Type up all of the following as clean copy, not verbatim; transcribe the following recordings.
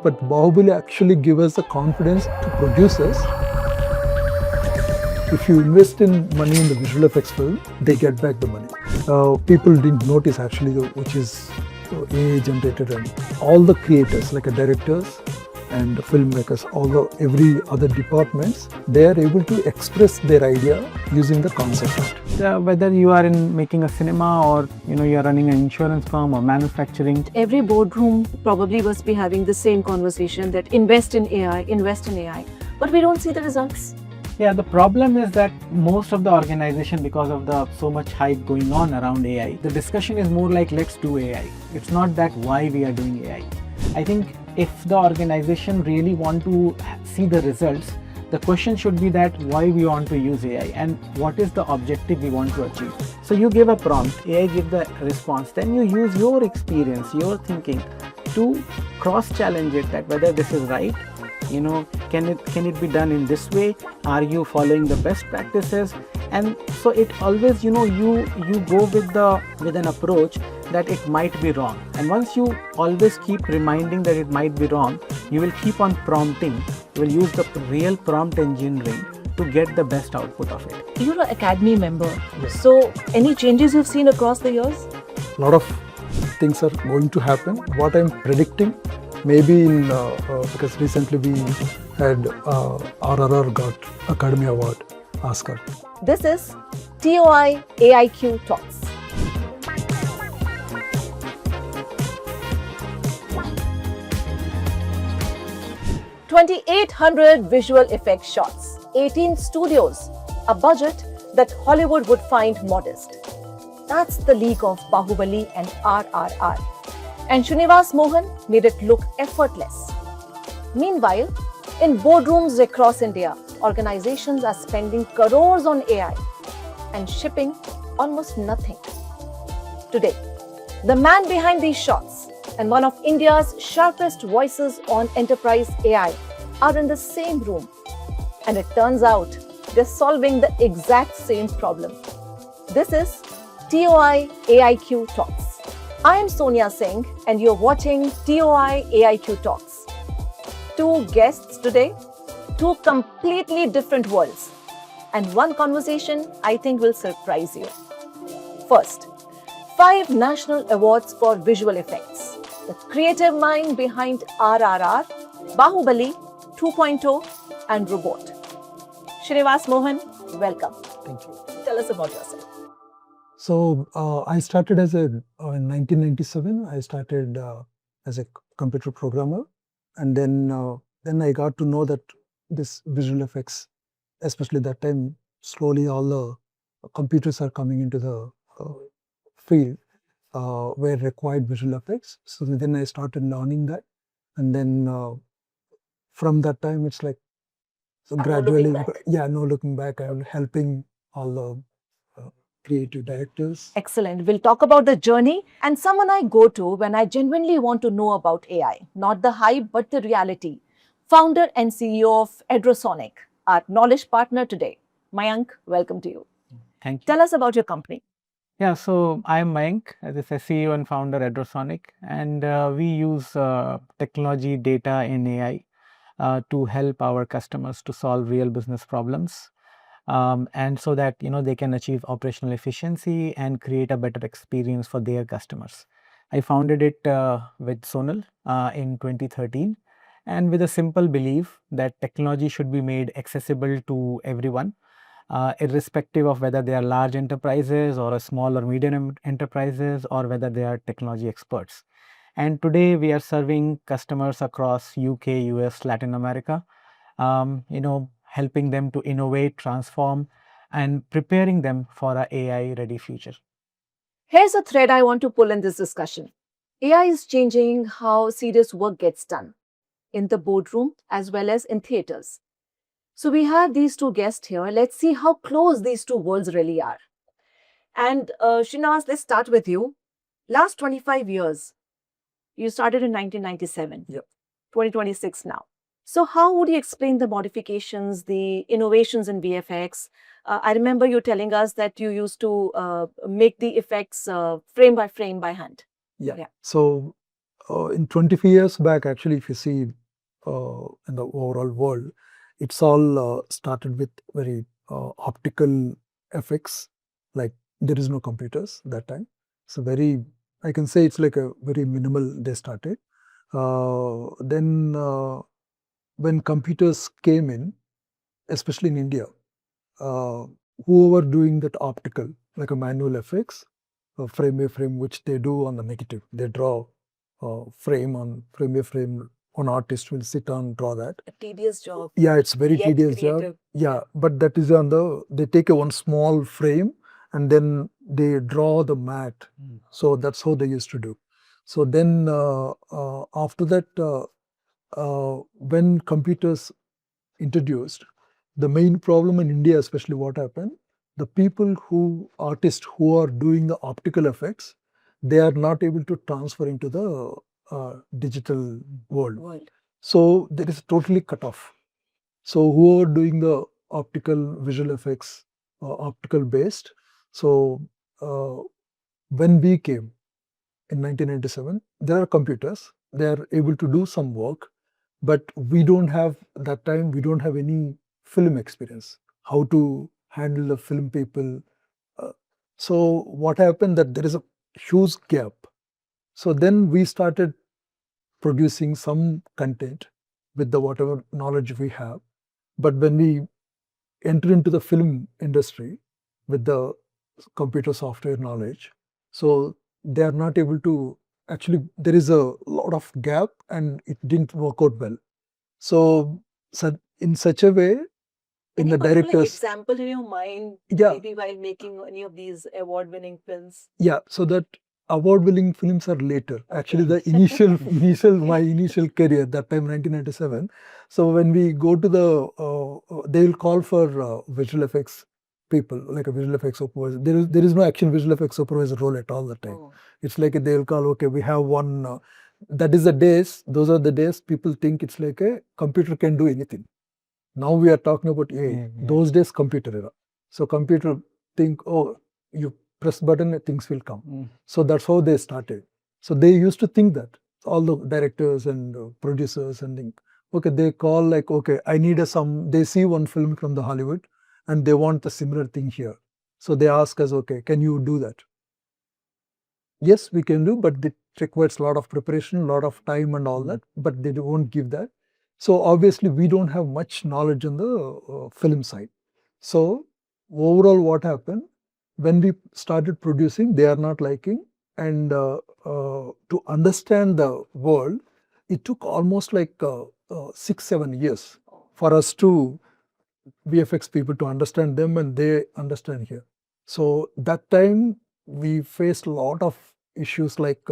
but Bahubali actually give us the confidence to produce us. If you invest in money in the visual effects film, they get back the money. People didn't notice actually, which is AI generated, and all the creators, like directors and filmmakers, every other departments, they are able to express their idea using the concept art. Whether you are making a cinema or you are running an insurance firm or manufacturing. Every boardroom probably must be having the same conversation that invest in AI, but we don't see the results. Yeah, the problem is that most of the organization, because of the so much hype going on around AI, the discussion is more like let's do AI. It's not that why we are doing AI. I think if the organization really want to see the results, the question should be that why we want to use AI and what is the objective we want to achieve. So you give a prompt, AI give the response, then you use your experience, your thinking to cross-challenge it, that whether this is right, can it be done in this way, are you following the best practices? And so it always you go with an approach that it might be wrong, and once you always keep reminding that it might be wrong, you will keep on prompting, you will use the real prompt engineering to get the best output of it. You're an academy member, so any changes you've seen across the years? A lot of things are going to happen. What I'm predicting, maybe in because recently we had RRR got Academy Award, Oscar. This is TOI AIQ Talks. $2,800 visual effects shots, 18 studios, a budget that Hollywood would find modest. That's the league of Bahubali and RRR. And Srinivas Mohan made it look effortless. Meanwhile, in boardrooms across India, organizations are spending crores on AI and shipping almost nothing. Today, the man behind these shots and one of India's sharpest voices on enterprise AI are in the same room. And it turns out they're solving the exact same problem. This is TOI AIQ Talks. I am Sonia Singh and you're watching TOI AIQ Talks. Two guests today, two completely different worlds, and one conversation I think will surprise you. First, 5 national awards for visual effects. The creative mind behind RRR, Bahubali 2.0 and Robot. Srinivas Mohan, welcome. Thank you. Tell us about yourself. So I started in 1997. I started as a computer programmer, and then I got to know that this visual effects, especially that time, slowly all the computers are coming into the field where required visual effects. So then I started learning that, and then from that time it's like gradually, no looking back. I'm helping all the creative directors. Excellent. We'll talk about the journey and someone I go to when I genuinely want to know about AI, not the hype, but the reality. Founder and CEO of ADROSONIC, our knowledge partner today. Mayank, welcome to you. Thank you. Tell us about your company. Yeah, so I'm Mayank, as I say, CEO and founder at ADROSONIC, and we use technology, data, and AI to help our customers to solve real business problems. And so that they can achieve operational efficiency and create a better experience for their customers. I founded it with Sonal in 2013, and with a simple belief that technology should be made accessible to everyone, irrespective of whether they are large enterprises or a small or medium enterprises, or whether they are technology experts. And today we are serving customers across UK, US, Latin America, helping them to innovate, transform, and preparing them for an AI-ready future. Here's a thread I want to pull in this discussion. AI is changing how serious work gets done in the boardroom as well as in theaters. So we have these two guests here. Let's see how close these two worlds really are. And Srinivas, let's start with you. Last 25 years, you started in 1997. Yep. 2026 now. So how would you explain the modifications, the innovations in VFX? I remember you telling us that you used to make the effects frame by hand. Yeah. So in 25 years back, actually, if you see in the overall world, it's all started with very optical effects. Like there is no computers that time. So very, I can say it's like a very minimal they started. Then when computers came in, especially in India, uh, whoever doing that optical, like a manual effects, frame by frame, which they do on the negative, they draw frame on frame by frame. One artist will sit on draw that. A tedious job. Yeah, it's very Yet tedious job. creative. Yeah, but that is on the they take a one small frame and then they draw the mat. So that's how they used to do. So then after that, when computers introduced, the main problem in India, especially what happened, the people who, artists who are doing the optical effects, they are not able to transfer into the digital world. So there is totally cut off. So who are doing the optical visual effects, optical based. So uh, when we came in 1997, there are computers, they are able to do some work, but we don't have, that time, we don't have any film experience, how to handle the film people. Uh, so what happened that there is a huge gap. So then we started producing some content with the whatever knowledge we have. But when we enter into the film industry with the computer software knowledge, so they are not able to, actually there is a lot of gap and it didn't work out well. So, in such a way, in the directors, example in your mind, yeah, maybe while making any of these award-winning films? yeah, so that award-winning films are later. Actually, the initial my initial career that time 1997. So when we go to the, they will call for visual effects people, like a visual effects supervisor. There is no actual visual effects supervisor role at all that time. Oh. It's like they will call, okay, we have one. That is the days. Those are the days people think it's like a computer can do anything. Now we are talking about AI. Yeah. Those days, computer era. So computer think, oh, you press button, things will come. So that's how they started. So they used to think that all the directors and producers and think, okay, they call like, okay, I need some. They see one film from the Hollywood, and they want a similar thing here. So they ask us, okay, can you do that? Yes, we can do, but it requires a lot of preparation, a lot of time and all that, but they won't give that. So obviously we don't have much knowledge on the film side. So overall what happened, when we started producing, they are not liking, and to understand the world, it took almost like 6-7 years for us to VFX people to understand them and they understand here. So that time we faced a lot of issues like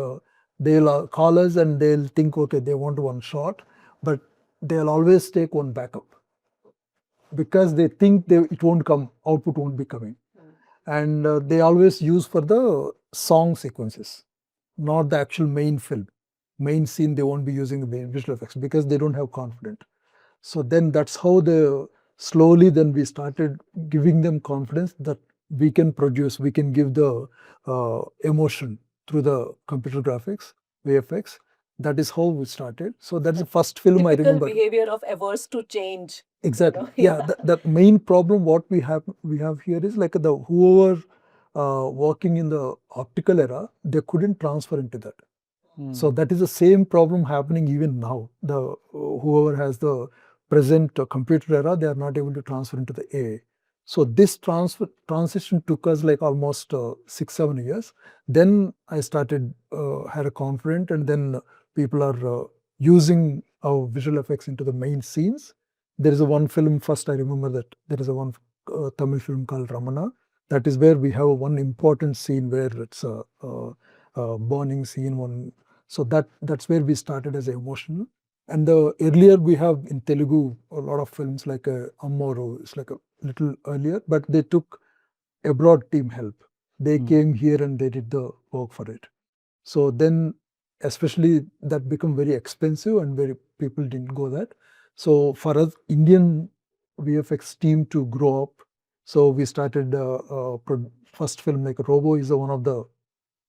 they'll call us and they'll think, okay, they want one shot, but they'll always take one backup because they think it won't come, output won't be coming. And they always use for the song sequences, not the actual main film. Main scene, they won't be using the main visual effects because they don't have confidence. So then that's how slowly then we started giving them confidence that we can produce, we can give the emotion through the computer graphics, VFX. That is how we started. So that's the first film I remember. Behavior of averse to change. Exactly. Yeah, the main problem what we have here is like the whoever working in the optical era, they couldn't transfer into that. So that is the same problem happening even now. The whoever has the present computer era, they are not able to transfer into the AI. So this transition took us like almost 6-7 years. Then I started had a confidence, and then people are using our visual effects into the main scenes. There is a one film first I remember that there is a one Tamil film called Ramana. That is where we have one important scene where it's a burning scene. One, so that's where we started as emotional. And the earlier we have in Telugu a lot of films like Ammoru. It's like a little earlier, but they took abroad team help. They came here and they did the work for it. So then, especially that become very expensive and very people didn't go that. So for us, Indian VFX team to grow up, so we started first film like Robo is one of the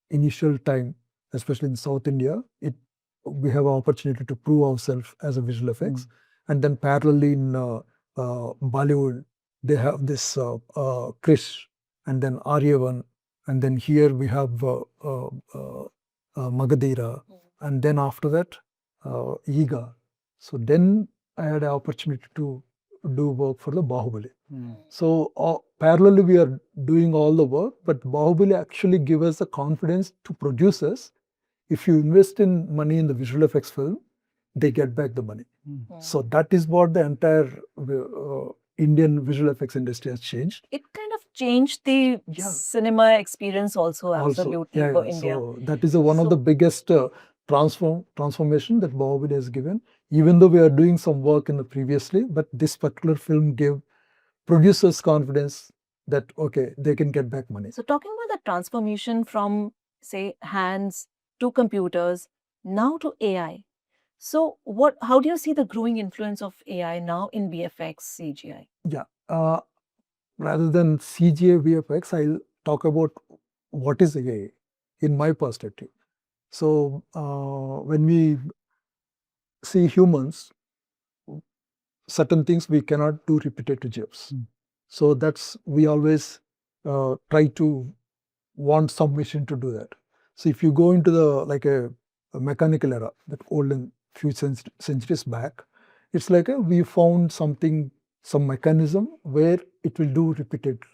initial time, especially in South India. we have an opportunity to prove ourselves as a visual effects. And then parallelly in Bollywood, they have this Krish, and then Aryavan, and then here we have Magadira, and then after that, Yiga. So then I had an opportunity to do work for the Bahubali. So parallelly we are doing all the work, but Bahubali actually give us the confidence to producers. If you invest in money in the visual effects film, they get back the money. So that is what the entire Indian visual effects industry has changed. It kind of changed the cinema experience also absolutely for India. So that is one of the biggest transformation that Bahubali has given. Even though we are doing some work in the previously, but this particular film gave producers confidence that okay, they can get back money. So talking about the transformation from say hands to computers now to AI. So how do you see the growing influence of AI now in VFX CGI? Yeah, rather than CGI VFX, I'll talk about what is AI in my perspective. So when we see humans, certain things we cannot do repetitive jobs. So that's we always try to want some machine to do that. So if you go into the like a mechanical era, that olden few centuries back, it's like we found something, some mechanism where it will do repeatedly.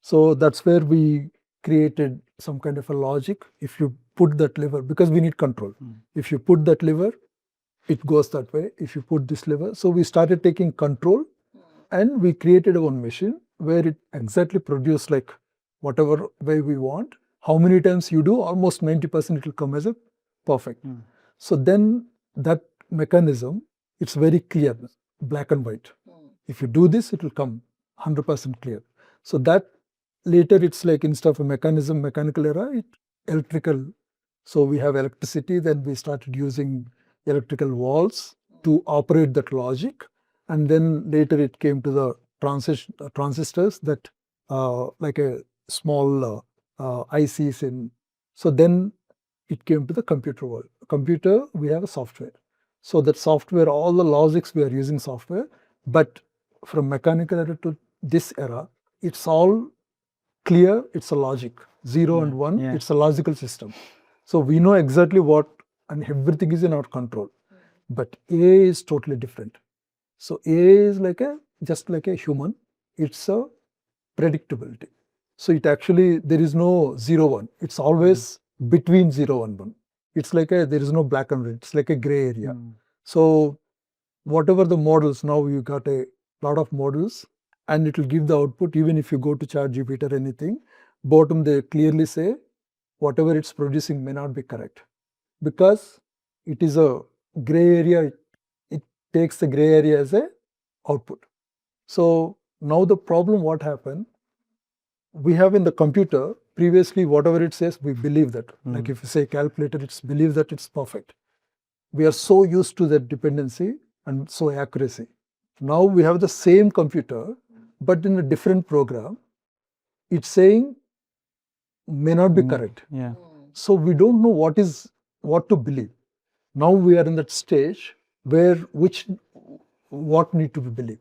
So that's where we created some kind of a logic. If you put that lever, because we need control. If you put that lever, it goes that way. If you put this lever, so we started taking control, and we created one machine where it exactly produced like whatever way we want. How many times you do, almost 90% it will come as a perfect. So then that mechanism, it's very clear, black and white. If you do this, it will come 100% clear. So that later it's like instead of a mechanical era, it electrical. So we have electricity, then we started using electrical walls to operate that logic. And then later it came to the transistors that like a small ICs in. So then it came to the computer world. Computer, we have a software. So that software, all the logics we are using software, but from mechanical era to this era, it's all clear, it's a logic. 0 and 1, it's a logical system. So we know exactly what, and everything is in our control. But AI is totally different. So AI is like just like a human. It's a predictability. So it actually, there is no 0, 1. It's always between 0 and 1. It's like there is no black and white. It's like a gray area. So whatever the models, now you got a lot of models, and it will give the output. Even if you go to ChatGPT or anything, bottom they clearly say whatever it's producing may not be correct, because it is a gray area. It takes the gray area as a output. So now the problem, what happened, we have in the computer, previously whatever it says, we believe that. Like if you say calculator, it's believe that it's perfect. We are so used to that dependency and so accuracy. Now we have the same computer, but in a different program, it's saying may not be correct. So we don't know what to believe. Now we are in that stage where what need to be believed.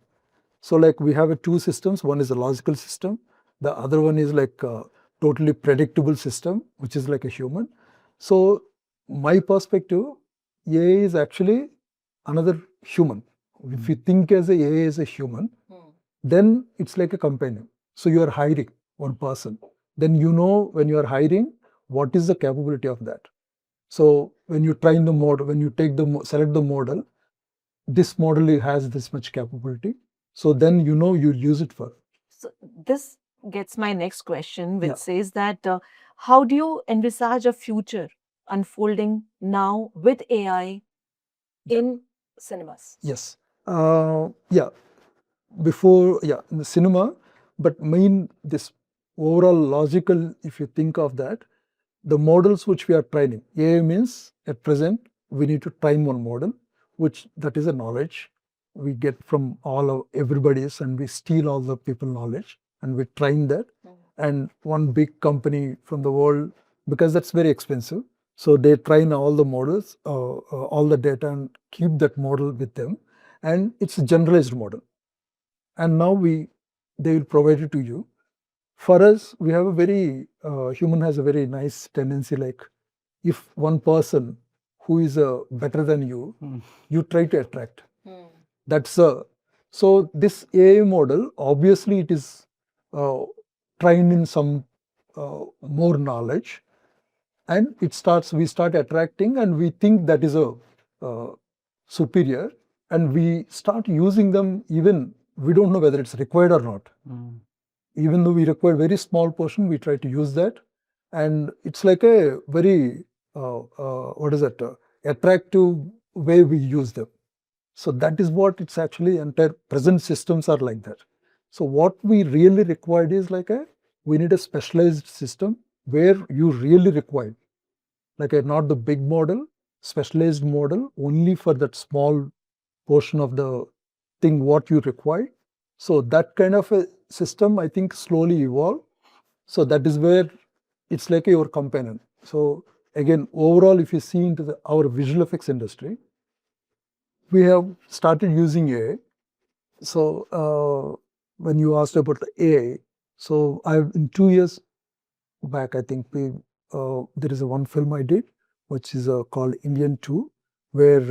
So like we have two systems. One is a logical system. The other one is like a totally predictable system, which is like a human. So my perspective, AI is actually another human. If you think as AI as a human, then it's like a companion. So you are hiring one person. Then you know when you are hiring, what is the capability of that. So when you train the model, when you select the model, this model has this much capability. So then you know you use it for. So this gets my next question, which says that how do you envisage a future unfolding now with AI in cinemas? Yes. Before, in the cinema, but this overall logical, if you think of that, the models which we are training, AI means at present, we need to train one model, which that is a knowledge we get from everybody's, and we steal all the people knowledge and we train that. And one big company from the world, because that's very expensive. So they train all the models, all the data, and keep that model with them. And it's a generalized model. And now they will provide it to you. For us, we have a very, human has a very nice tendency, like if one person who is better than you, you try to attract. That's so this AI model, obviously it is trained in some more knowledge, and we start attracting, and we think that is a superior, and we start using them, even we don't know whether it's required or not. Even though we require very small portion, we try to use that, and it's like a very attractive way we use them. So that is what it's actually, entire present systems are like that. So what we really required is we need a specialized system where you really require, not the big model, specialized model only for that small portion of the thing what you require. So that kind of a system, I think, slowly evolve. So that is where it's like your companion. So again, overall, if you see into our visual effects industry, we have started using AI. So when you asked about the AI, so in 2 years back, I think there is one film I did, which is called Indian 2, where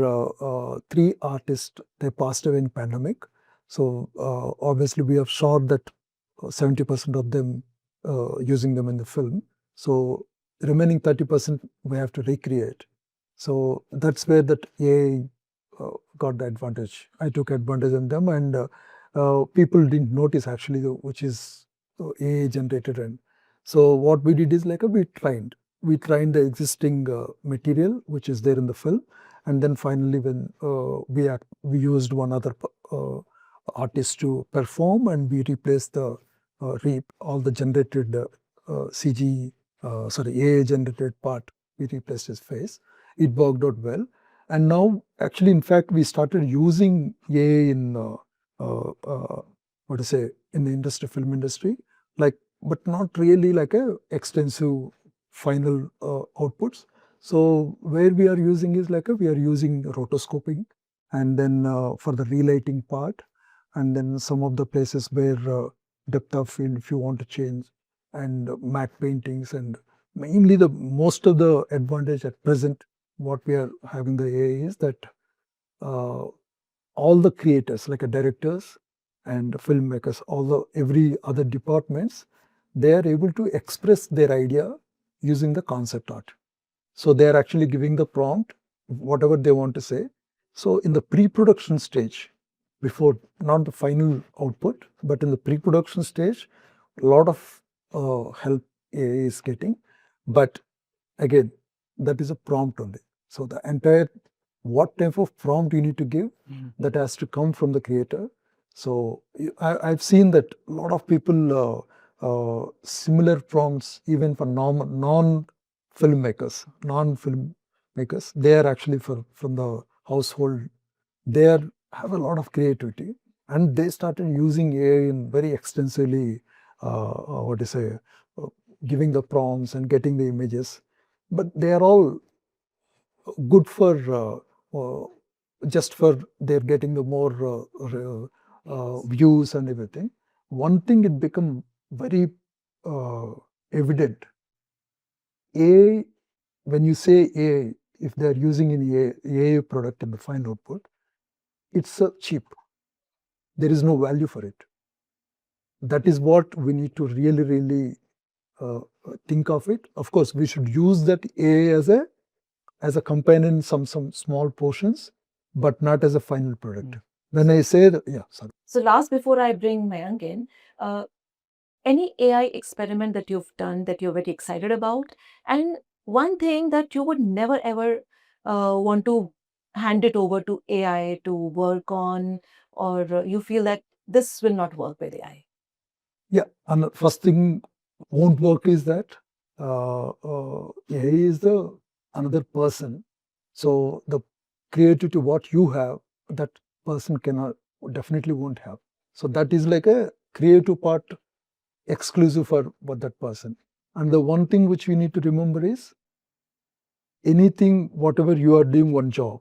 three artists, they passed away in pandemic. So obviously we have shot that 70% of them using them in the film. So the remaining 30% we have to recreate. So that's where that AI got the advantage. I took advantage of them, and people didn't notice actually, which is AI generated. And so what we did is we trained the existing material which is there in the film, and then finally when we used one other artist to perform, and we replaced the all the generated CG, AI generated part. We replaced his face. It worked out well. And now, actually, in fact, we started using AI in in the industry, film industry, but not really like a extensive final outputs. So where we are using is we are using rotoscoping, and then for the relighting part, and then some of the places where depth of field, if you want to change, and matte paintings, and mainly the most of the advantage at present what we are having the AI is that all the creators, like directors and filmmakers, every other departments, they are able to express their idea using the concept art. So they are actually giving the prompt, whatever they want to say. So in the pre-production stage, before not the final output, but in the pre-production stage, a lot of help AI is getting. But again, that is a prompt only. So the entire what type of prompt you need to give, that has to come from the creator. So I've seen that a lot of people similar prompts even for non-filmmakers, they are actually from the household. They have a lot of creativity, and they started using AI in very extensively. Giving the prompts and getting the images, but they are all good for just for they're getting the more views and everything. One thing it become very evident. AI, when you say AI, if they're using an AI product in the final output, it's cheap. There is no value for it. That is what we need to really, really think of it. Of course, we should use that AI as a companion in some small portions, but not as a final product. When I say that, yeah, sorry. So last, before I bring Mayank in, any AI experiment that you've done that you're very excited about, and one thing that you would never ever want to hand it over to AI to work on, or you feel that this will not work with AI? Yeah, and the first thing won't work is that AI is the another person. So the creativity what you have, that person cannot, definitely won't have. So that is like a creative part exclusive for that person. And the one thing which we need to remember is anything, whatever you are doing one job,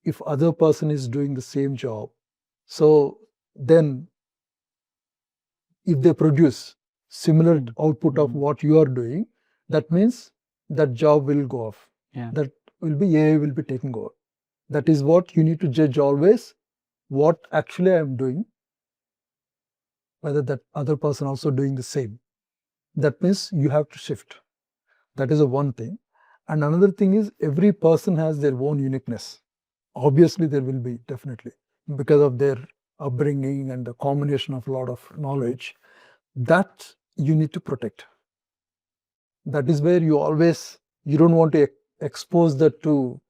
if other person is doing the same job, so then if they produce similar output of what you are doing, that means that job will go off. Yeah. That will be AI will be taking over. That is what you need to judge always, what actually I am doing, whether that other person also doing the same. That means you have to shift. That is a one thing. And another thing is every person has their own uniqueness. Obviously, there will be definitely because of their upbringing and the combination of a lot of knowledge that you need to protect. That is where you don't want to expose that to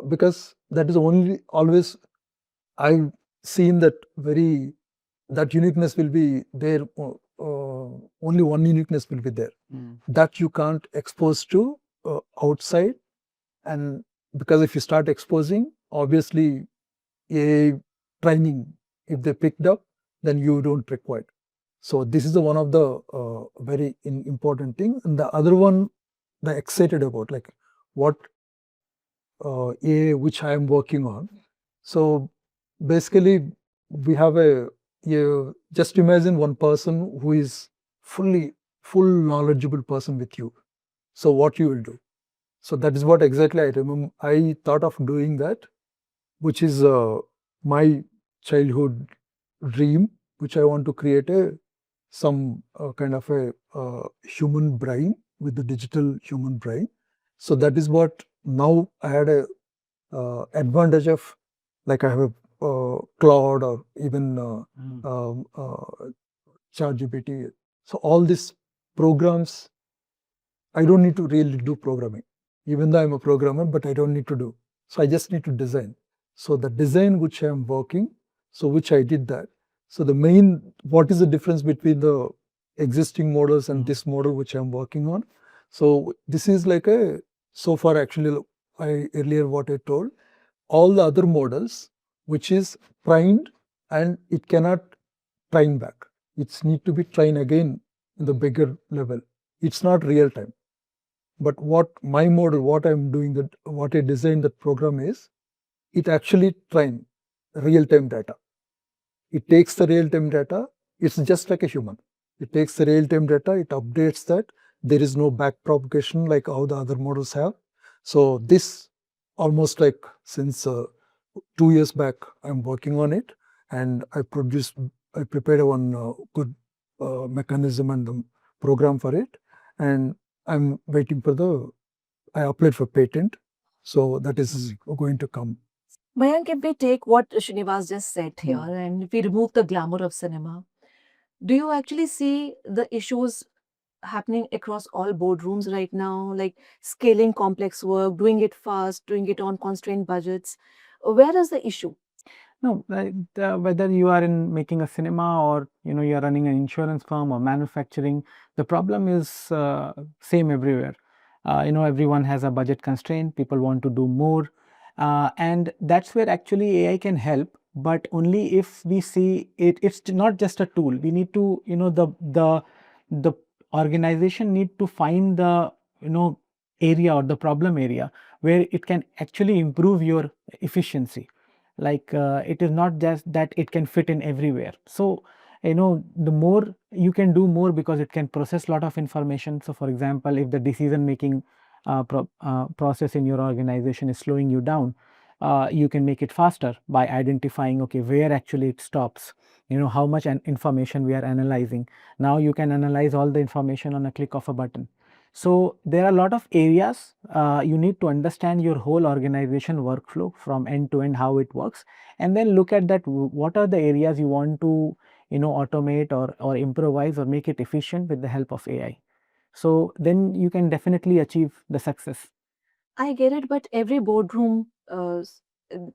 because that is only always I've seen that that uniqueness will be there. Only one uniqueness will be there that you can't expose to outside. And because if you start exposing, obviously a training, if they picked up, then you don't require. So this is the one of the very important thing. And the other one, the excited about, like what AI which I am working on. So basically, we have just imagine one person who is full knowledgeable person with you. So what you will do? So that is what exactly I remember. I thought of doing that, which is my childhood dream, which I want to create some kind of a human brain with the digital human brain. So that is what now I had a advantage of, like I have a cloud or even ChatGPT. So all these programs, I don't need to really do programming, even though I'm a programmer, but I don't need to do. So I just need to design. So the design which I'm working, so which I did that. So the main, what is the difference between the existing models and this model which I'm working on? So this is like so far actually, earlier what I told, all the other models, which is trained and it cannot train back. It's need to be trained again in the bigger level. It's not real time. But what my model, what I'm doing, that what I designed that program is, it actually train real-time data. It takes the real-time data. It's just like a human. It takes the real-time data. It updates that. There is no back propagation like how the other models have. So this almost like since 2 years back, I'm working on it, and I prepared one good mechanism and the program for it, and I'm waiting for I applied for patent, so that is going to come. Mayank, if we take what Srinivas just said here and if we remove the glamour of cinema, do you actually see the issues happening across all boardrooms right now, like scaling complex work, doing it fast, doing it on constrained budgets? Where is the issue? No, whether you are in making a cinema or you are running an insurance firm or manufacturing, the problem is same everywhere. Everyone has a budget constraint. People want to do more, and that's where actually AI can help. But only if we see it. It's not just a tool. We need to the organization need to find the area or the problem area where it can actually improve your efficiency. Like it is not just that it can fit in everywhere. So the more you can do more because it can process a lot of information. So for example, if the decision making process in your organization is slowing you down, you can make it faster by identifying, okay, where actually it stops, how much information we are analyzing. Now you can analyze all the information on a click of a button. So there are a lot of areas you need to understand your whole organization workflow from end to end, how it works, and then look at that, what are the areas you want to automate or improvise or make it efficient with the help of AI. So then you can definitely achieve the success. I get it, but every boardroom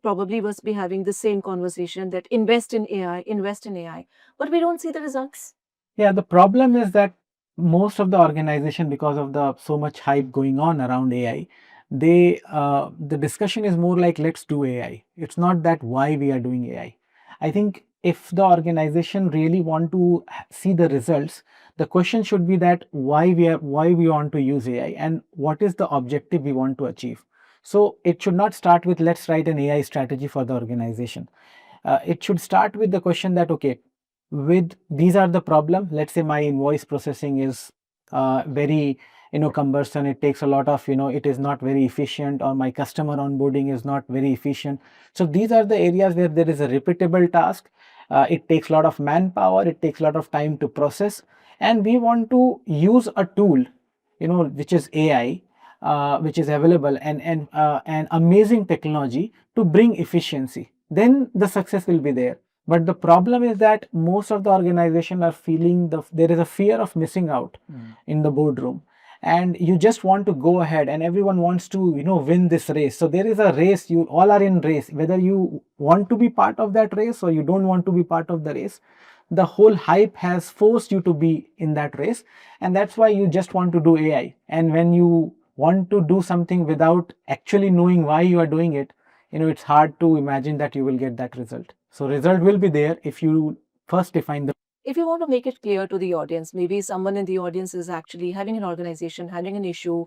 probably must be having the same conversation that invest in AI, invest in AI, but we don't see the results. Yeah, the problem is that most of the organization, because of the so much hype going on around AI, the discussion is more like let's do AI. It's not that why we are doing AI. I think if the organization really want to see the results, the question should be that why we want to use AI and what is the objective we want to achieve. So it should not start with let's write an AI strategy for the organization. It should start with the question that okay, with these are the problem. Let's say my invoice processing is very cumbersome. It takes a lot of it is not very efficient, or my customer onboarding is not very efficient. So these are the areas where there is a repeatable task. It takes a lot of manpower. It takes a lot of time to process, and we want to use a tool, which is AI, which is available, and an amazing technology to bring efficiency. Then the success will be there. But the problem is that most of the organization are feeling there is a fear of missing out in the boardroom, and you just want to go ahead, and everyone wants to win this race. So there is a race. You all are in race, whether you want to be part of that race or you don't want to be part of the race. The whole hype has forced you to be in that race, and that's why you just want to do AI. And when you want to do something without actually knowing why you are doing it, it's hard to imagine that you will get that result. So result will be there if you first define the. If you want to make it clear to the audience, maybe someone in the audience is actually having an organization, having an issue,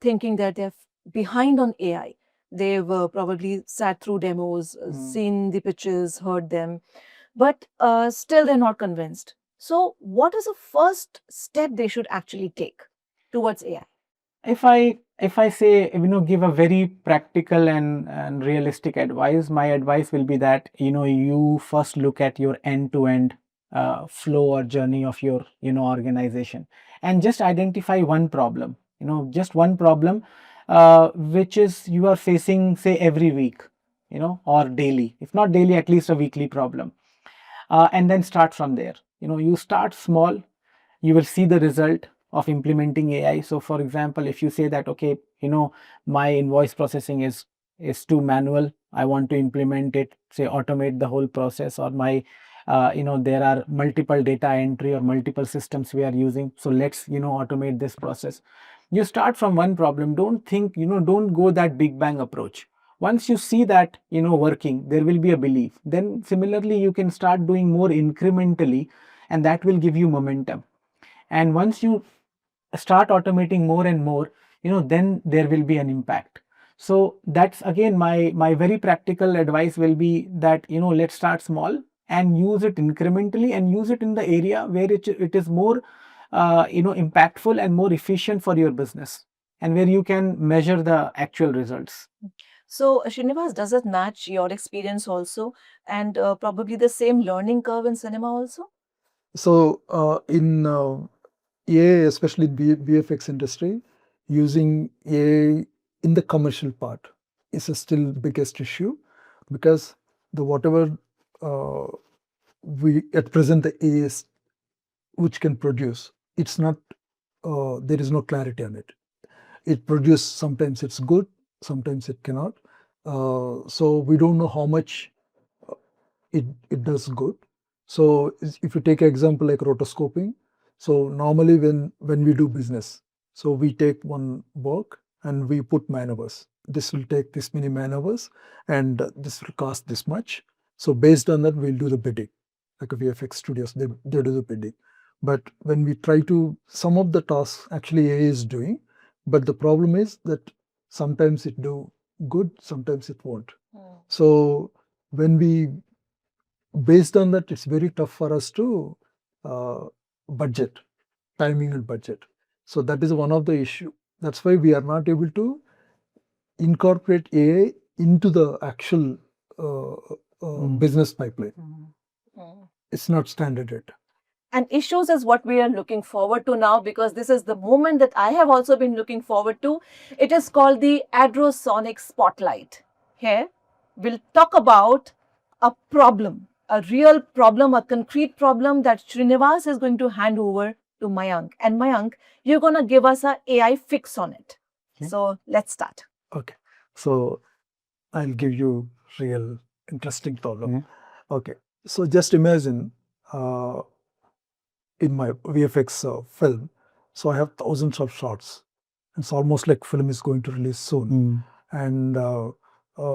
thinking that they're behind on AI. They've probably sat through demos, seen the pitches, heard them, but still they're not convinced. So what is the first step they should actually take towards AI? If I say, give a very practical and realistic advice, my advice will be that you first look at your end-to-end flow or journey of your organization, and just identify one problem, just one problem which is you are facing, say, every week, or daily. If not daily, at least a weekly problem, and then start from there. You start small. You will see the result of implementing AI. So for example, if you say that okay, my invoice processing is too manual, I want to implement it, say automate the whole process, or my there are multiple data entry or multiple systems we are using, so let's automate this process. You start from one problem. Don't think, don't go that big bang approach. Once you see that working, there will be a belief. Then similarly you can start doing more incrementally, and that will give you momentum. And once you start automating more and more, then there will be an impact. So that's again my very practical advice will be that let's start small and use it incrementally, and use it in the area where it is more impactful and more efficient for your business, and where you can measure the actual results. So, Srinivas, does it match your experience also, and probably the same learning curve in cinema also? So in AI, especially VFX industry, using AI in the commercial part is a still biggest issue, because the whatever we at present the AI is which can produce, it's not there is no clarity on it. It produces, sometimes it's good, sometimes it cannot. So we don't know how much it does good. So if you take an example like rotoscoping, so normally when we do business, so we take one work and we put man hours. This will take this many man hours, and this will cost this much. So based on that, we'll do the bidding. Like a VFX studios, they do the bidding. But when we try to, some of the tasks actually AI is doing, but the problem is that sometimes it do good, sometimes it won't. So when we, based on that, it's very tough for us to budget, timing and budget. So that is one of the issue. That's why we are not able to incorporate AI into the actual business pipeline. It's not standard yet. And issues is what we are looking forward to now, because this is the moment that I have also been looking forward to. It is called the ADROSONIC Spotlight. Here, we'll talk about a problem, a real problem, a concrete problem that Srinivas is going to hand over to Mayank. And Mayank, you're going to give us an AI fix on it. Okay. So let's start. Okay. So I'll give you real interesting problem. Okay. So just imagine in my VFX film, so I have thousands of shots. It's almost like film is going to release soon. And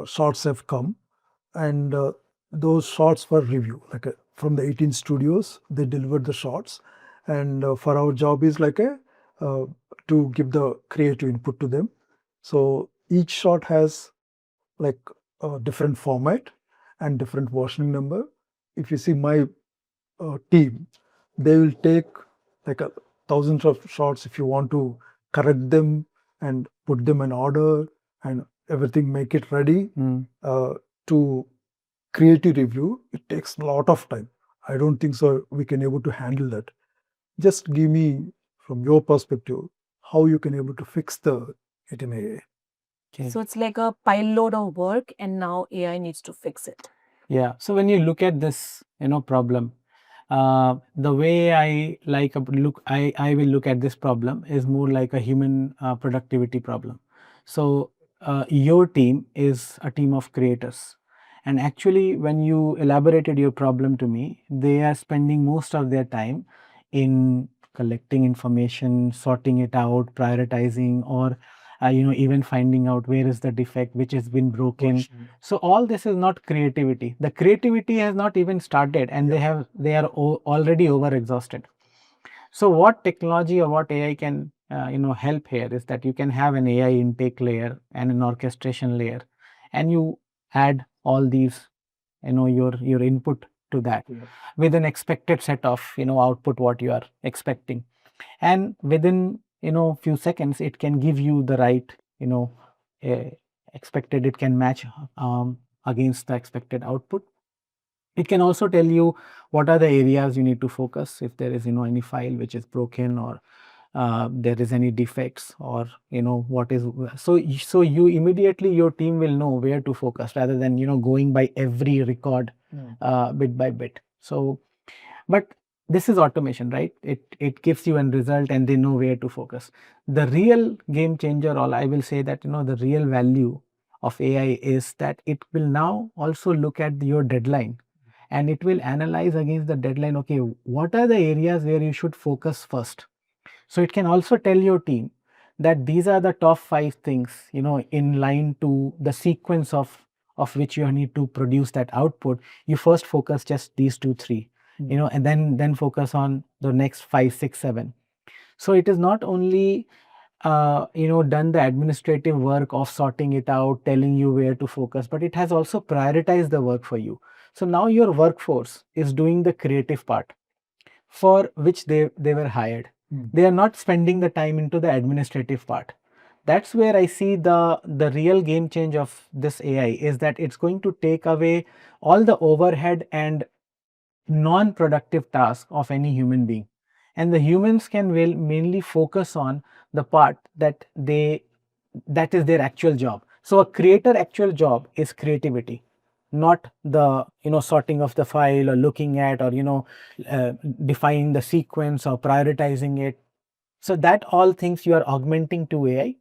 shots have come, and those shots for review. Like from the 18 studios, they delivered the shots, and for our job is like to give the creative input to them. So each shot has like a different format and different versioning number. If you see my team, they will take like thousands of shots if you want to correct them and put them in order and everything, make it ready to creative review. It takes a lot of time. I don't think so we can able to handle that. Just give me from your perspective how you can able to fix it in AI. Okay. So it's like a pile load of work, and now AI needs to fix it. Yeah. So when you look at this, problem, the way I will look at this problem is more like a human productivity problem. So your team is a team of creators, and actually, when you elaborated your problem to me, they are spending most of their time in collecting information, sorting it out, prioritizing, or even finding out where is the defect which has been broken. So all this is not creativity. The creativity has not even started, and they are already over exhausted. So what technology or what AI can help here is that you can have an AI intake layer and an orchestration layer, and you add all these your input to that with an expected set of output what you are expecting, and within few seconds it can give you the right uh, expected, it can match against the expected output. It can also tell you what are the areas you need to focus if there is any file which is broken, or there is any defects, or what is, so you immediately, your team will know where to focus rather than going by every record bit by bit. So but this is automation, right? It gives you a result and they know where to focus. The real game changer, or I will say that the real value of AI is that it will now also look at your deadline, and it will analyze against the deadline, okay, what are the areas where you should focus first. So it can also tell your team that these are the top 5 things in line to the sequence of which you need to produce that output. You first focus just these 2 3, and then focus on the next 5 6 7. So it is not only done the administrative work of sorting it out, telling you where to focus, but it has also prioritized the work for you. So now your workforce is doing the creative part for which they were hired. They are not spending the time into the administrative part. That's where I see the real game change of this AI is that it's going to take away all the overhead and non-productive task of any human being, and the humans can will mainly focus on the part that is their actual job. So a creator actual job is creativity, not the sorting of the file or looking at, or defining the sequence or prioritizing it. So that all things you are augmenting to AI,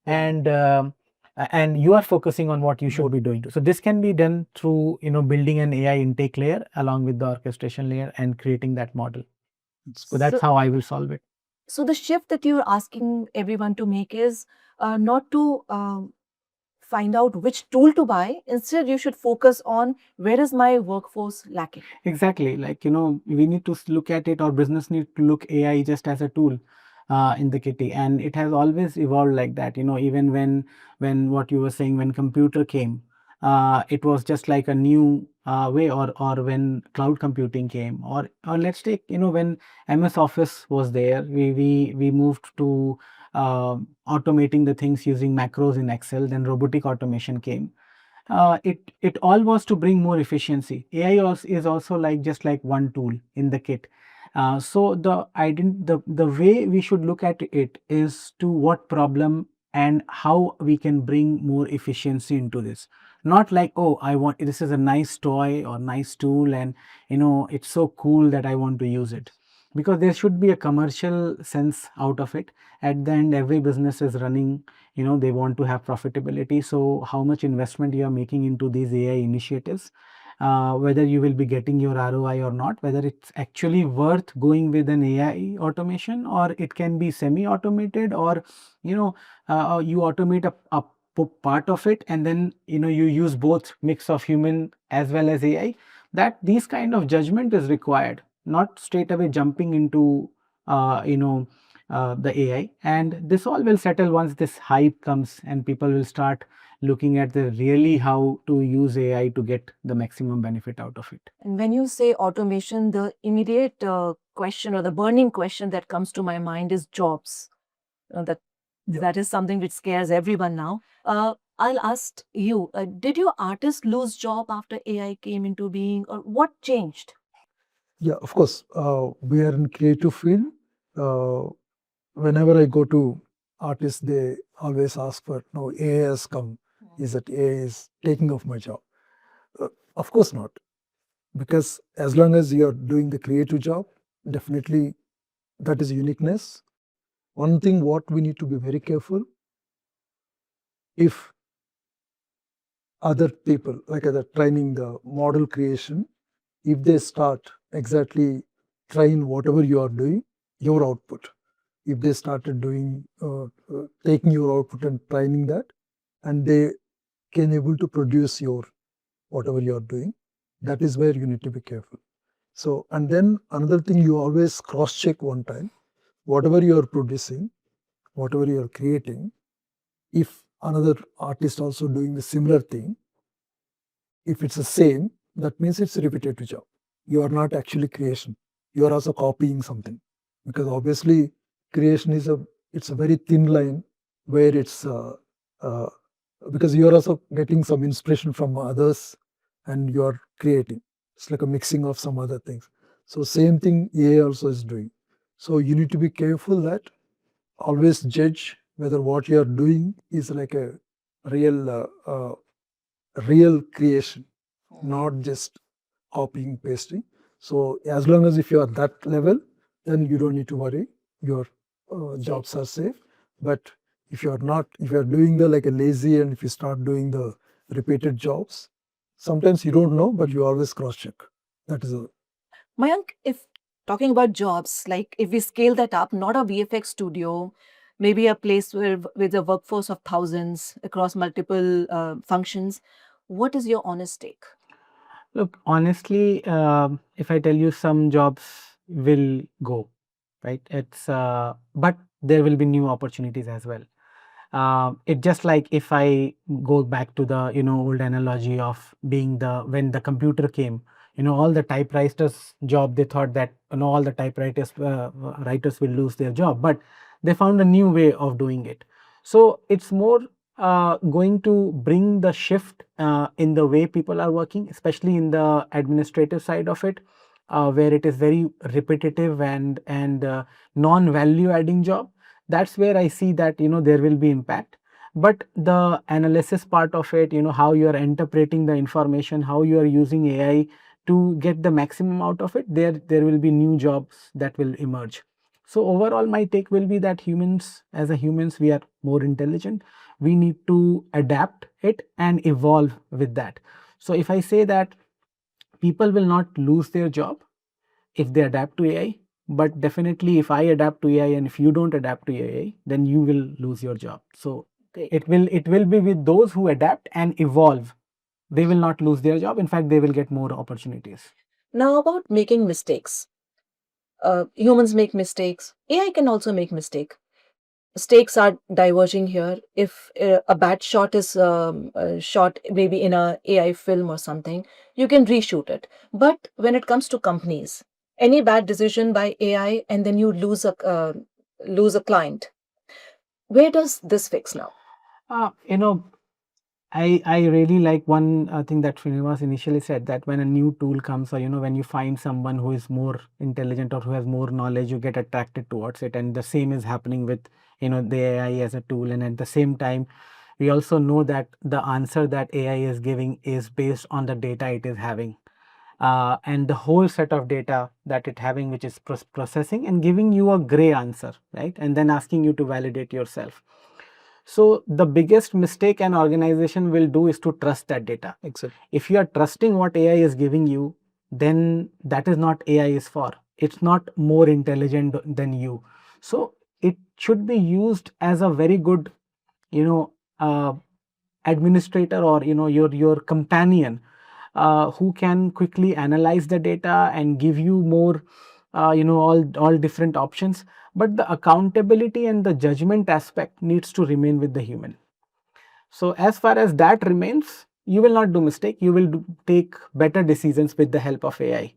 and you are focusing on what you should be doing. So this can be done through building an AI intake layer along with the orchestration layer and creating that model. So that's how I will solve it. So the shift that you're asking everyone to make is not to find out which tool to buy. Instead, you should focus on where is my workforce lacking. Exactly. Like, we need to look at it, or business need to look AI just as a tool in the kitty. And it has always evolved like that. Even when what you were saying, when computer came, it was just like a new way, or when cloud computing came, or let's take, when MS Office was there, we moved to automating the things using macros in Excel, then robotic automation came. It all was to bring more efficiency. AI is also like just like one tool in the kit. So the way we should look at it is to what problem and how we can bring more efficiency into this. Not like, oh, I want, this is a nice toy or nice tool, and it's so cool that I want to use it. Because there should be a commercial sense out of it. At the end, every business is running, they want to have profitability. So how much investment you are making into these AI initiatives, whether you will be getting your ROI or not, whether it's actually worth going with an AI automation, or it can be semi-automated, or you automate a part of it, and then you use both mix of human as well as AI, that these kind of judgment is required, not straight away jumping into the AI. And this all will settle once this hype comes and people will start looking at the really how to use AI to get the maximum benefit out of it. And when you say automation, the immediate question or the burning question that comes to my mind is jobs. That is something which scares everyone now. I'll ask you, did your artist lose job after AI came into being, or what changed? Yeah, of course. We are in creative field. Whenever I go to artists, they always ask for, no, AI has come. Is that AI is taking off my job? Of course not. Because as long as you're doing the creative job, definitely that is uniqueness. One thing what we need to be very careful, if other people, like other training the model creation, if they start exactly trying whatever you are doing, your output, if they started doing, taking your output and training that, and they can able to produce your whatever you are doing, that is where you need to be careful. So, and then another thing, you always cross check one time, whatever you are producing, whatever you are creating, if another artist also doing the similar thing, if it's the same, that means it's a repetitive job. You are not actually creation. You are also copying something, because obviously creation is it's a very thin line where it's uh, because you are also getting some inspiration from others and you are creating. It's like a mixing of some other things. So same thing AI also is doing. So you need to be careful that always judge whether what you are doing is like a real real creation, not just copying, pasting. So as long as if you are that level, then you don't need to worry. Your jobs are safe. But if you are not, if you are doing the like a lazy and if you start doing the repeated jobs, sometimes you don't know, but you always cross check. That is a Mayank, if talking about jobs, like if we scale that up, not a VFX studio, maybe a place where with a workforce of thousands across multiple functions, what is your honest take? Look, honestly, if I tell you, some jobs will go, right? But there will be new opportunities as well. It just like if I go back to the old analogy of being when the computer came, all the typewriters job, they thought that all the typewriters writers will lose their job, but they found a new way of doing it. So it's more going to bring the shift in the way people are working, especially in the administrative side of it, where it is very repetitive and non-value adding job. That's where I see that there will be impact. But the analysis part of it, how you are interpreting the information, how you are using AI to get the maximum out of it, there will be new jobs that will emerge. So overall, my take will be that humans, as a humans, we are more intelligent. We need to adapt it and evolve with that. So if I say that people will not lose their job if they adapt to AI, but definitely if I adapt to AI and if you don't adapt to AI, then you will lose your job. So Great. it will be with those who adapt and evolve. They will not lose their job. In fact, they will get more opportunities. Now, about making mistakes. Humans make mistakes. AI can also make mistake. Stakes are diverging here. If a bad shot is shot maybe in a AI film or something, you can reshoot it. But when it comes to companies, any bad decision by AI and then you lose a client, where does this fix now? Uh, you know, I really like one thing that Srinivas initially said, that when a new tool comes, or when you find someone who is more intelligent or who has more knowledge, you get attracted towards it. And the same is happening with the AI as a tool. And at the same time, we also know that the answer that AI is giving is based on the data it is having. And the whole set of data that it having, which is processing and giving you a gray answer, right? And then asking you to validate yourself. So the biggest mistake an organization will do is to trust that data. exactly. If you are trusting what AI is giving you, then that is not AI is for. It's not more intelligent than you. So it should be used as a very good, you know, uh, administrator or your companion who can quickly analyze the data and give you more all different options, but the accountability and the judgment aspect needs to remain with the human. So as far as that remains, you will not do mistake, you will take better decisions with the help of AI.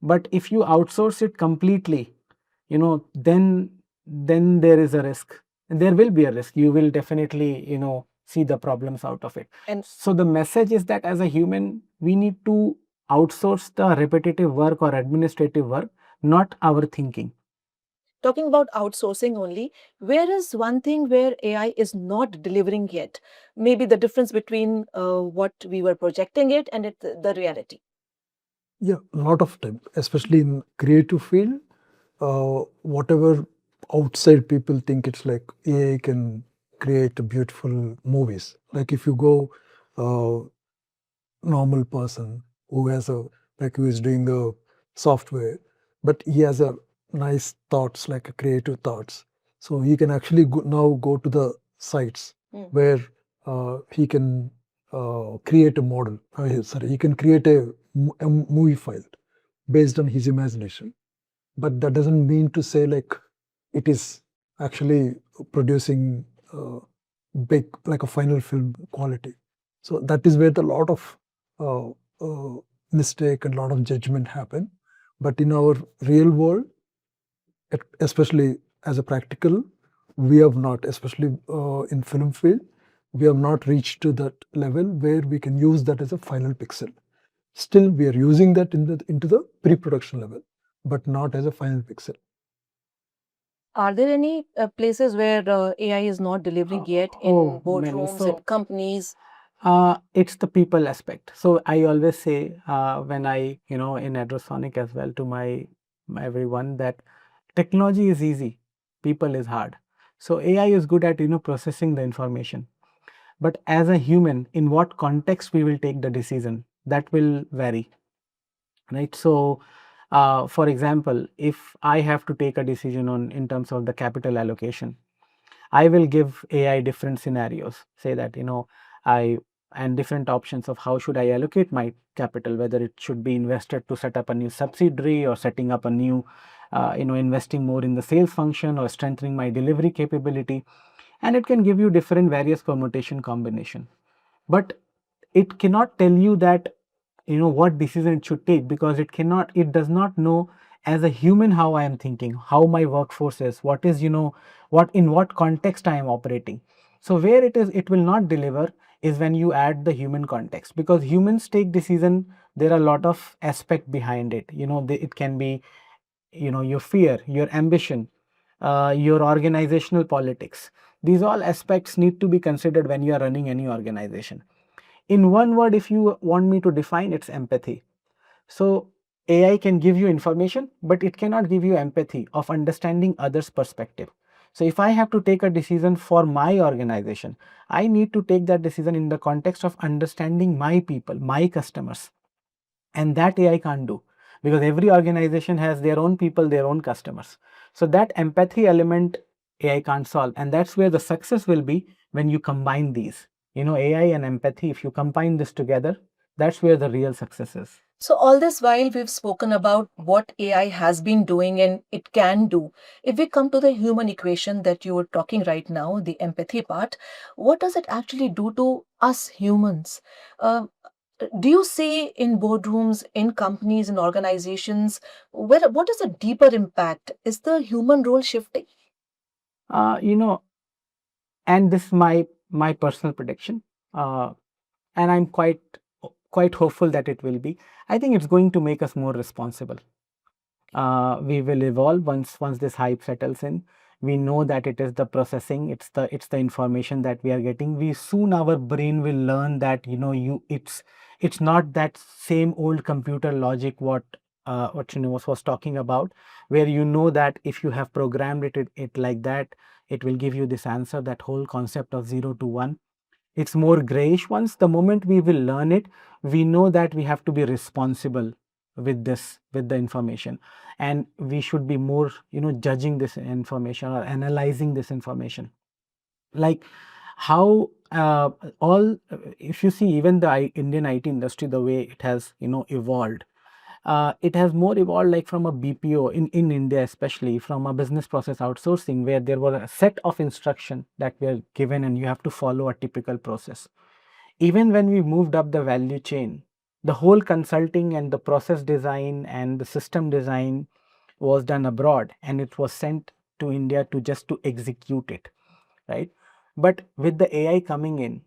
But if you outsource it completely, then there is a risk, and there will be a risk. You will definitely see the problems out of it. And so the message is that as a human, we need to outsource the repetitive work or administrative work, not our thinking. Talking about outsourcing only, where is one thing where AI is not delivering yet? Maybe the difference between what we were projecting it and the reality. Yeah, a lot of time, especially in creative field, whatever outside people think it's like AI can create beautiful movies. Like if you go normal person who has a like who is doing a software, but he has a nice thoughts like a creative thoughts. So he can actually now go to the sites where he can create a model. Sorry, he can create a movie file based on his imagination. But that doesn't mean to say like it is actually producing big like a final film quality. So that is where the lot of uh, mistake and a lot of judgment happen. But in our real world, especially as a practical, we have not, especially in film field, we have not reached to that level where we can use that as a final pixel. Still, we are using that into the pre-production level, but not as a final pixel. Are there any places where AI is not delivering yet in boardrooms and companies? It's the people aspect. So I always say when I, in ADROSONIC as well to my everyone that technology is easy, people is hard. So AI is good at, processing the information. But as a human, in what context we will take the decision, that will vary, right? So for example, if I have to take a decision on in terms of the capital allocation, I will give AI different scenarios, say that, and different options of how should I allocate my capital, whether it should be invested to set up a new subsidiary or setting up a new, investing more in the sales function or strengthening my delivery capability. And it can give you different various permutation combination. But it cannot tell you that, what decision it should take, because it does not know as a human how I am thinking, how my workforce is, what is, in what context I am operating. So where it will not deliver is when you add the human context, because humans take decision, there are a lot of aspect behind it. It can be, your fear, your ambition, your organizational politics. These all aspects need to be considered when you are running any organization. In one word, if you want me to define, it's empathy. So AI can give you information, but it cannot give you empathy of understanding others' perspective. So if I have to take a decision for my organization, I need to take that decision in the context of understanding my people, my customers. And that AI can't do, because every organization has their own people, their own customers. So that empathy element AI can't solve. And that's where the success will be when you combine these. AI and empathy, if you combine this together, that's where the real success is. So, all this while we've spoken about what AI has been doing and it can do. If we come to the human equation that you were talking right now, the empathy part, what does it actually do to us humans? Do you see in boardrooms, in companies, in organizations, what is the deeper impact? Is the human role shifting? Uh, you know, and this is my personal prediction, and I'm quite hopeful that it will be. I think it's going to make us more responsible. We will evolve once this hype settles in. We know that it is the processing, it's the information that we are getting. We soon our brain will learn that it's not that same old computer logic what Srinivas was talking about, where that if you have programmed it like that, it will give you this answer. That whole concept of 0 to 1, it's more grayish ones. The moment we will learn it, we know that we have to be responsible with the information, and we should be more judging this information or analyzing this information. Like how if you see even the Indian IT industry, the way it has evolved, it has more evolved like from a BPO in India, especially from a business process outsourcing, where there was a set of instruction that were given and you have to follow a typical process. Even when we moved up the value chain, the whole consulting and the process design and the system design was done abroad, and it was sent to India to just to execute it, right? But with the AI coming in,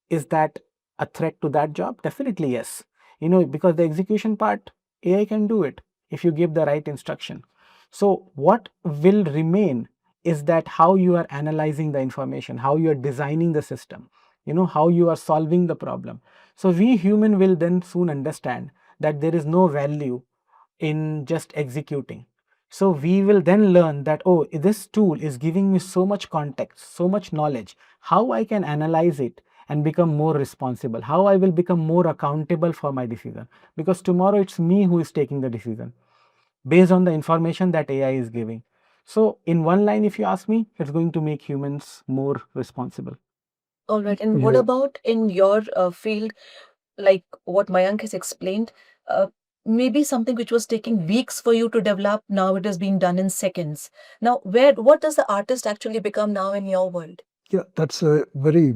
is that a threat to that job? Definitely yes. Because the execution part, AI can do it if you give the right instruction. So what will remain is that how you are analyzing the information, how you are designing the system, how you are solving the problem. So we human will then soon understand that there is no value in just executing. So we will then learn that, oh, this tool is giving me so much context, so much knowledge, how I can analyze it and become more responsible, how I will become more accountable for my decision. Because tomorrow it's me who is taking the decision based on the information that AI is giving. So in one line, if you ask me, it's going to make humans more responsible. All right. And what Yeah. about in your field, like what Mayank has explained? Maybe something which was taking weeks for you to develop, now it is being done in seconds. Now, what does the artist actually become now in your world? Yeah, that's a very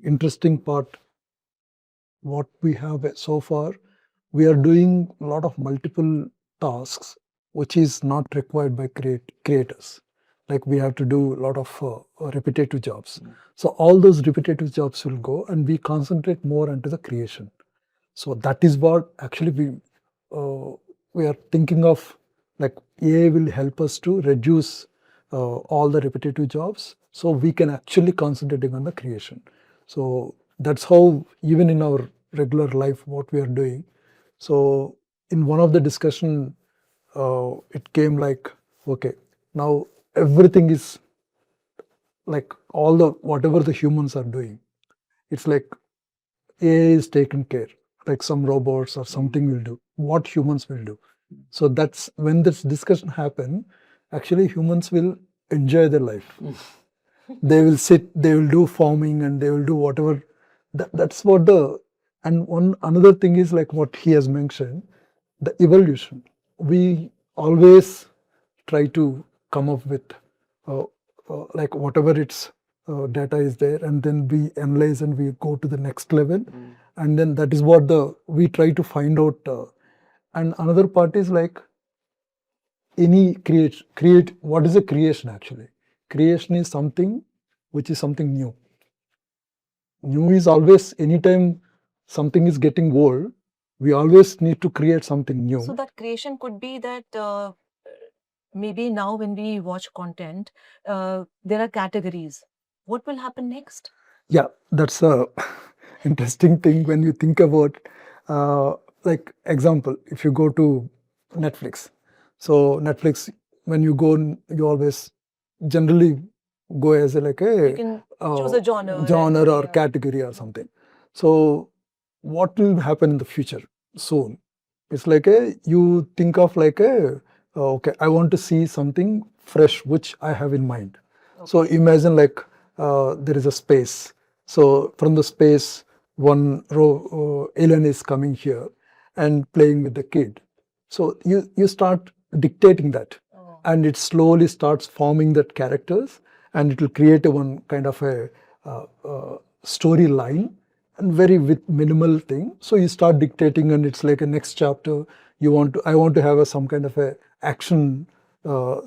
interesting part. What we have so far, we are doing a lot of multiple tasks, which is not required by creators. Like we have to do a lot of repetitive jobs. So all those repetitive jobs will go, and we concentrate more into the creation. So that is what actually we are thinking of. Like AI will help us to reduce all the repetitive jobs, so we can actually concentrating on the creation. So that's how even in our regular life what we are doing. So in one of the discussion, it came like, okay, now everything is like all the whatever the humans are doing. It's like AI is taken care, like some robots or something will do what humans will do. So that's when this discussion happen. Actually, humans will enjoy their life. They will sit, they will do farming, and they will do whatever. That's what the and one another thing is like what he has mentioned, the evolution. We always try to come up with uh, like whatever its data is there, and then we analyze and we go to the next level, and then that is what the we try to find out. And another part is like any create what is a creation actually. Creation is something which is something new. New is always anytime something is getting old, we always need to create something new. So that creation could be that maybe now when we watch content, there are categories. What will happen next? Yeah, that's a interesting thing when you think about, like example, if you go to Netflix. So Netflix, when you go, you always generally go as a like You a can choose a genre. genre or category or something. So what will happen in the future soon? It's like a you think of like a okay, I want to see something fresh which I have in mind. So imagine like there is a space. So from the space, one alien is coming here and playing with the kid. So you start dictating that, and it slowly starts forming that characters, and it will create a one kind of a storyline, and very with minimal thing. So you start dictating, and it's like a next chapter. I want to have some kind of a action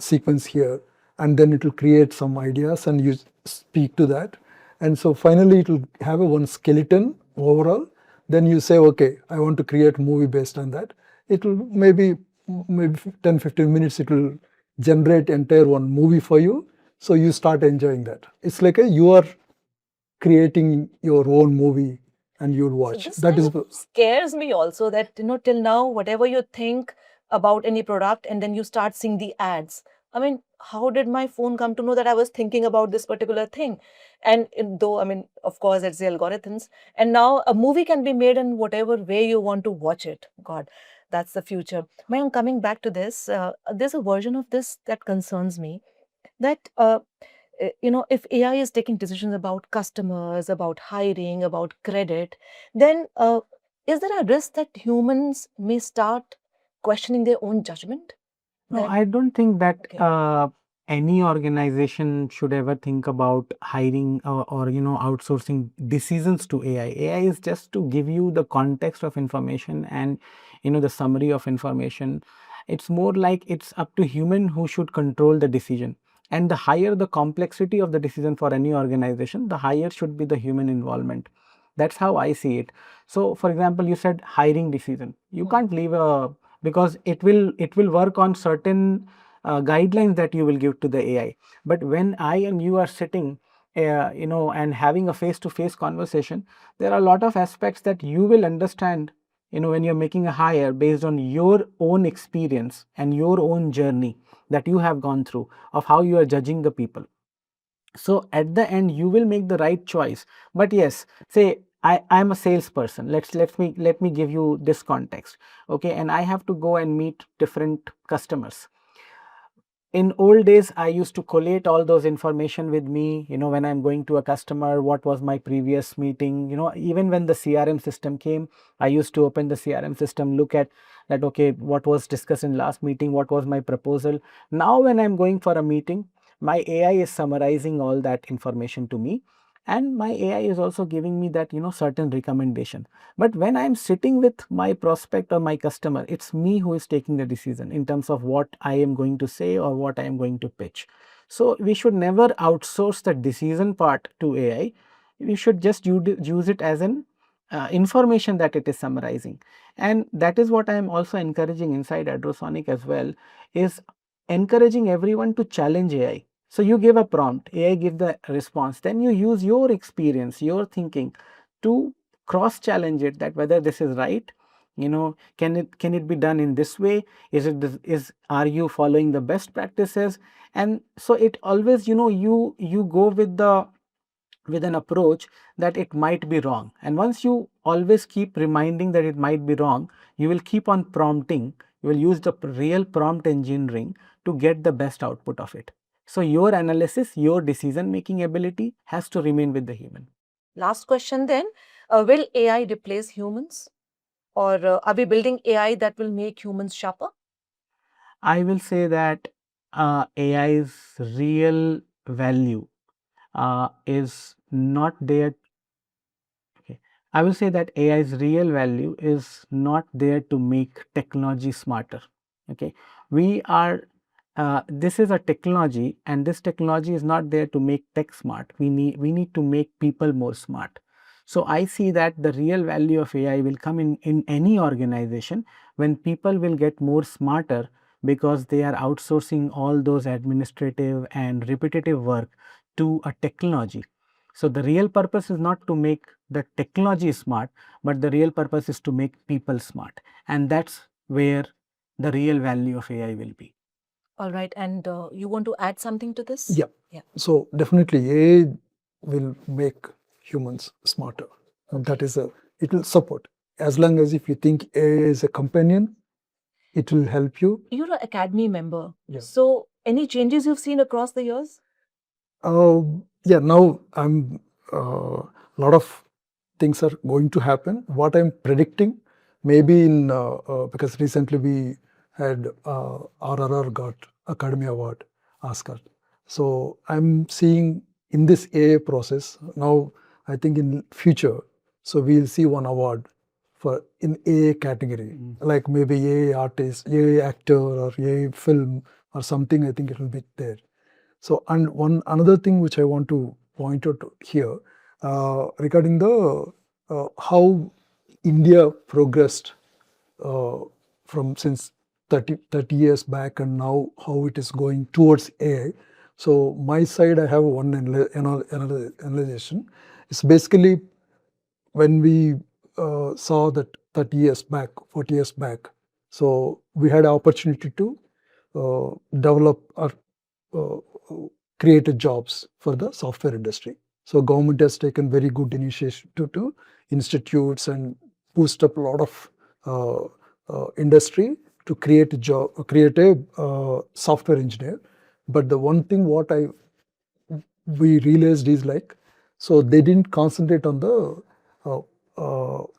sequence here, and then it will create some ideas, and you speak to that, and so finally it will have a one skeleton overall. Then you say, okay, I want to create a movie based on that. It will maybe 10-15 minutes. It will generate entire one movie for you. So you start enjoying that. It's like you are creating your own movie and you'll watch. So this That is kind of scares me also, that till now whatever you think about any product and then you start seeing the ads. I mean, how did my phone come to know that I was thinking about this particular thing? And though, I mean, of course, it's the algorithms. And now a movie can be made in whatever way you want to watch it. God, that's the future. Mayank, coming back to this, there's a version of this that concerns me, that if AI is taking decisions about customers, about hiring, about credit, then is there a risk that humans may start questioning their own judgment? No, That- I don't think that Okay. any organization should ever think about hiring or outsourcing decisions to AI. AI is just to give you the context of information and the summary of information. It's more like it's up to human who should control the decision. And the higher the complexity of the decision for any organization, the higher should be the human involvement. That's how I see it. So, for example, you said hiring decision. You can't leave a because it will work on certain guidelines that you will give to the AI. But when I and you are sitting, and having a face-to-face conversation, there are a lot of aspects that you will understand. When you're making a hire based on your own experience and your own journey that you have gone through of how you are judging the people. So at the end you will make the right choice. But yes, say I'm a salesperson. Let me give you this context. Okay, and I have to go and meet different customers. In old days, I used to collate all those information with me, when I'm going to a customer, what was my previous meeting, even when the CRM system came, I used to open the CRM system, look at that, okay, what was discussed in last meeting, what was my proposal. Now, when I'm going for a meeting, my AI is summarizing all that information to me. And my AI is also giving me that, certain recommendation. But when I'm sitting with my prospect or my customer, it's me who is taking the decision in terms of what I am going to say or what I am going to pitch. So we should never outsource the decision part to AI. We should just use it as an information that it is summarizing. And that is what I am also encouraging inside Adrosonic as well, is encouraging everyone to challenge AI. So you give a prompt, AI give the response, then you use your experience, your thinking to cross challenge it, that whether this is right, can it be done in this way, are you following the best practices. And so it always, you go with an approach that it might be wrong. And once you always keep reminding that it might be wrong, you will keep on prompting, you will use the real prompt engineering to get the best output of it. So your analysis, your decision making ability has to remain with the human. Last question then, will AI replace humans? Or are we building AI that will make humans sharper? I will say that AI's real value is not there. Okay. I will say that AI's real value is not there to make technology smarter. Okay. We are, this is a technology, and this technology is not there to make tech smart. We need to make people more smart. So I see that the real value of AI will come in any organization when people will get more smarter because they are outsourcing all those administrative and repetitive work to a technology. So the real purpose is not to make the technology smart, but the real purpose is to make people smart. And that's where the real value of AI will be. All right. And you want to add something to this? Yeah. Yeah. So definitely AI will make humans smarter. And that is it will support. As long as if you think AI is a companion, it will help you. You're an academy member. Yeah. So any changes you've seen across the years? Yeah, now I'm lot of things are going to happen. What I'm predicting, maybe in because recently we had RRR got Academy Award, Oscar. So I'm seeing in this AI process now. I think in future, so we'll see one award for in AI category, like maybe AI artist, AI actor, or AI film, or something. I think it will be there. So, and one another thing which I want to point out here regarding the how India progressed uh, from since 30 years back and now how it is going towards AI. So my side, I have one analyzation. It's basically when we saw that 30 years back, 40 years back, so we had opportunity to develop or uh, created jobs for the software industry. So government has taken very good initiative to institutes and boost up a lot of industry to create a job, create a software engineer. But the one thing what I we realized is like, so they didn't concentrate on the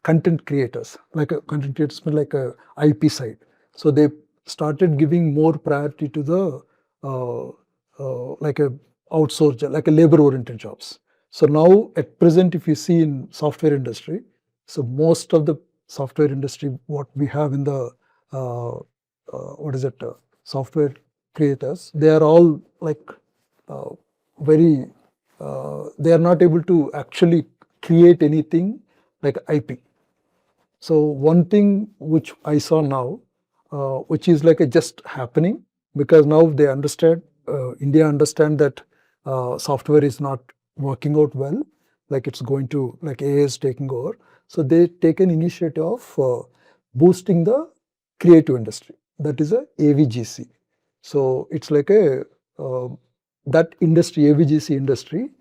content creators, like a content creators, like a IP side. So they started giving more priority to the like a outsource, like a labor-oriented jobs. So now at present, if you see in software industry, so most of the software industry, what we have in the software creators, they are all like very, they are not able to actually create anything like IP. So one thing which I saw now, which is like a just happening, because now they understand, India understand that software is not working out well, like it's going to, like AI is taking over. So they take an initiative of boosting the creative industry. That is a AVGC. So it's like a that industry, AVGC industry,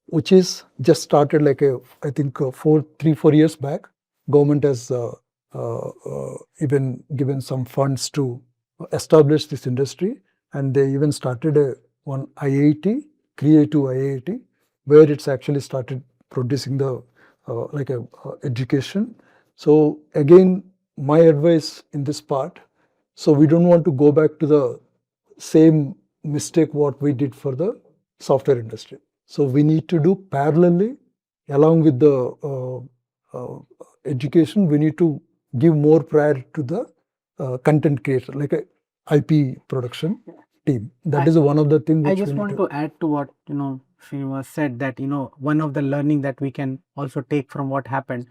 which is just started like a, I think 3-4 years back. Government has even given some funds to establish this industry, and they even started one IIT, Creative IIT, where it's actually started producing the like a education. So again, my advice in this part, so we don't want to go back to the same mistake what we did for the software industry. So we need to do parallelly, along with the education, we need to give more priority to the content creator, like a IP production team. That is one of the things which I just want to add to what Srinivas said, that one of the learning that we can also take from what happened,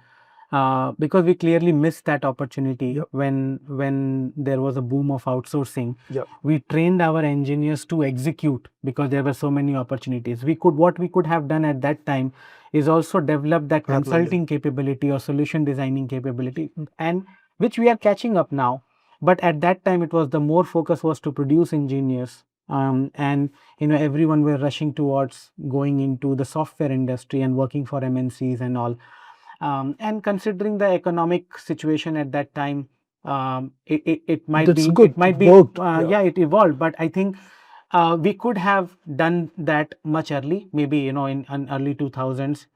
because we clearly missed that opportunity when there was a boom of outsourcing. We trained our engineers to execute because there were so many opportunities. What we could have done at that time is also develop that consulting capability or solution designing capability, and which we are catching up now. But at that time, it was the more focus was to produce engineers, and everyone were rushing towards going into the software industry and working for MNCs and all. And considering the economic situation at that time, it might That's be, good. it might be, it evolved. But I think we could have done that much early, maybe in early 2000s.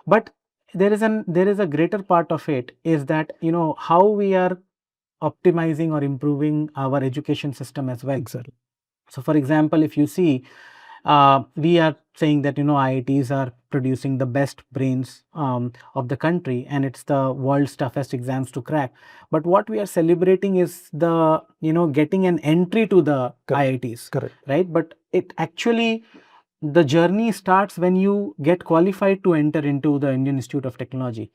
But there is a greater part of it is that how we are optimizing or improving our education system as well. Exactly. So, for example, if you see, we are saying that IITs are producing the best brains of the country, and it's the world's toughest exams to crack. But what we are celebrating is the getting an entry to the IITs, right? But it actually, the journey starts when you get qualified to enter into the Indian Institute of Technology.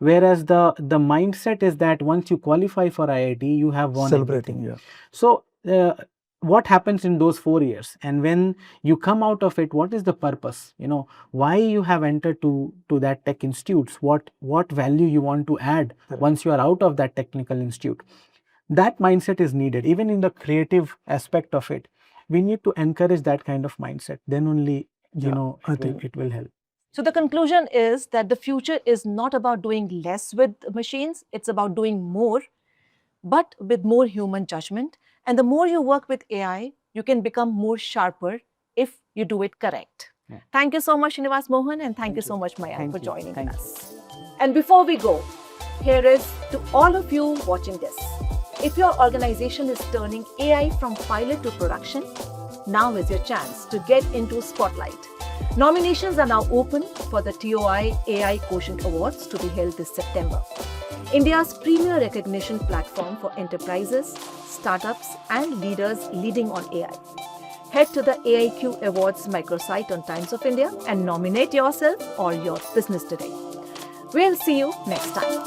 Whereas the mindset is that once you qualify for IIT, you have won everything. So what happens in those 4 years, and when you come out of it, what is the purpose? Why you have entered to that tech institutes? What value you want to add once you are out of that technical institute? That mindset is needed. Even in the creative aspect of it, we need to encourage that kind of mindset. Then only it will help. So the conclusion is that the future is not about doing less with machines, it's about doing more, but with more human judgment. And the more you work with AI, you can become more sharper if you do it correct. Thank you so much, Srinivas Mohan, and thank you so much, Mayank, for joining us. And before we go, here is to all of you watching this. If your organization is turning AI from pilot to production, now is your chance to get into spotlight. Nominations are now open for the TOI AI Quotient Awards to be held this September. India's premier recognition platform for enterprises, startups, and leaders leading on AI. Head to the AIQ Awards microsite on Times of India and nominate yourself or your business today. We'll see you next time.